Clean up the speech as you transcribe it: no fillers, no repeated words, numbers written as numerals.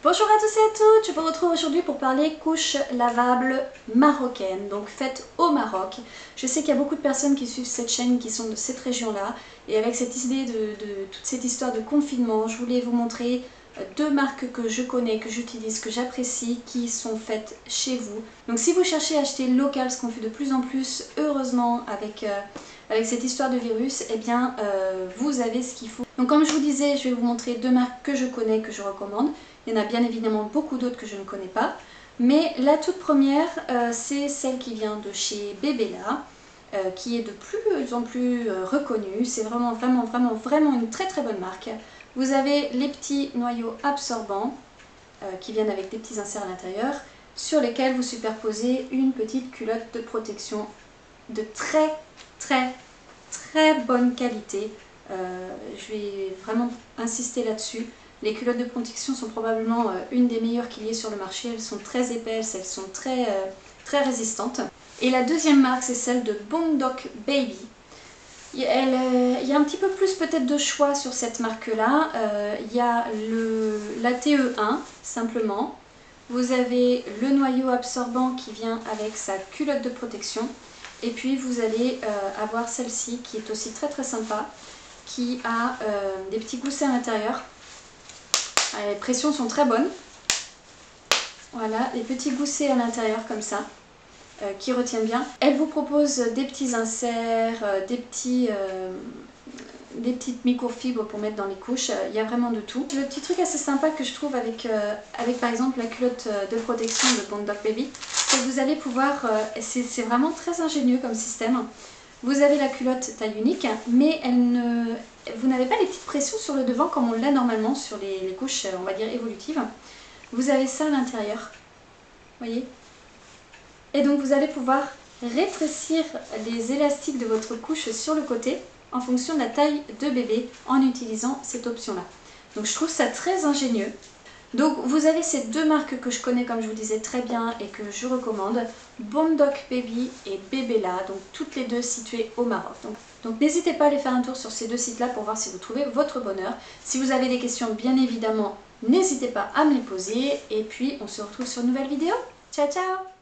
Bonjour à tous et à toutes, je vous retrouve aujourd'hui pour parler couches lavables marocaines, donc faites au Maroc. Je sais qu'il y a beaucoup de personnes qui suivent cette chaîne qui sont de cette région-là, et avec cette idée de toute cette histoire de confinement, je voulais vous montrer deux marques que je connais, que j'utilise, que j'apprécie, qui sont faites chez vous. Donc si vous cherchez à acheter local, ce qu'on fait de plus en plus, heureusement, avec cette histoire de virus, eh bien vous avez ce qu'il faut. Donc comme je vous disais, je vais vous montrer deux marques que je connais, que je recommande. Il y en a bien évidemment beaucoup d'autres que je ne connais pas. Mais la toute première, c'est celle qui vient de chez Bébéla, qui est de plus en plus reconnue. C'est vraiment une très très bonne marque. Vous avez les petits noyaux absorbants qui viennent avec des petits inserts à l'intérieur, sur lesquels vous superposez une petite culotte de protection de très bonne qualité. Je vais vraiment insister là-dessus. Les culottes de protection sont probablement une des meilleures qu'il y ait sur le marché. Elles sont très épaisses, elles sont très résistantes. Et la deuxième marque, c'est celle de Bondoc Baby. Il y a un petit peu plus peut-être de choix sur cette marque-là. Il y a la TE1, simplement. Vous avez le noyau absorbant qui vient avec sa culotte de protection. Et puis vous allez avoir celle-ci qui est aussi très sympa, qui a des petits goussets à l'intérieur. Les pressions sont très bonnes. Voilà, les petits goussets à l'intérieur comme ça, qui retiennent bien. Elle vous propose des petits inserts, des petites microfibres pour mettre dans les couches. Il y a vraiment de tout. Le petit truc assez sympa que je trouve avec par exemple la culotte de protection de Bondoc Baby, c'est que vous allez pouvoir, c'est vraiment très ingénieux comme système. Vous avez la culotte taille unique, mais vous n'avez pas les petites pressions sur le devant comme on l'a normalement sur les couches, on va dire, évolutives. Vous avez ça à l'intérieur, voyez. Et donc vous allez pouvoir rétrécir les élastiques de votre couche sur le côté en fonction de la taille de bébé en utilisant cette option-là. Donc je trouve ça très ingénieux. Donc vous avez ces deux marques que je connais, comme je vous disais, très bien et que je recommande, Bondoc Baby et Bébéla, donc toutes les deux situées au Maroc. Donc n'hésitez pas à aller faire un tour sur ces deux sites là pour voir si vous trouvez votre bonheur. Si vous avez des questions, bien évidemment, n'hésitez pas à me les poser et puis on se retrouve sur une nouvelle vidéo. Ciao ciao!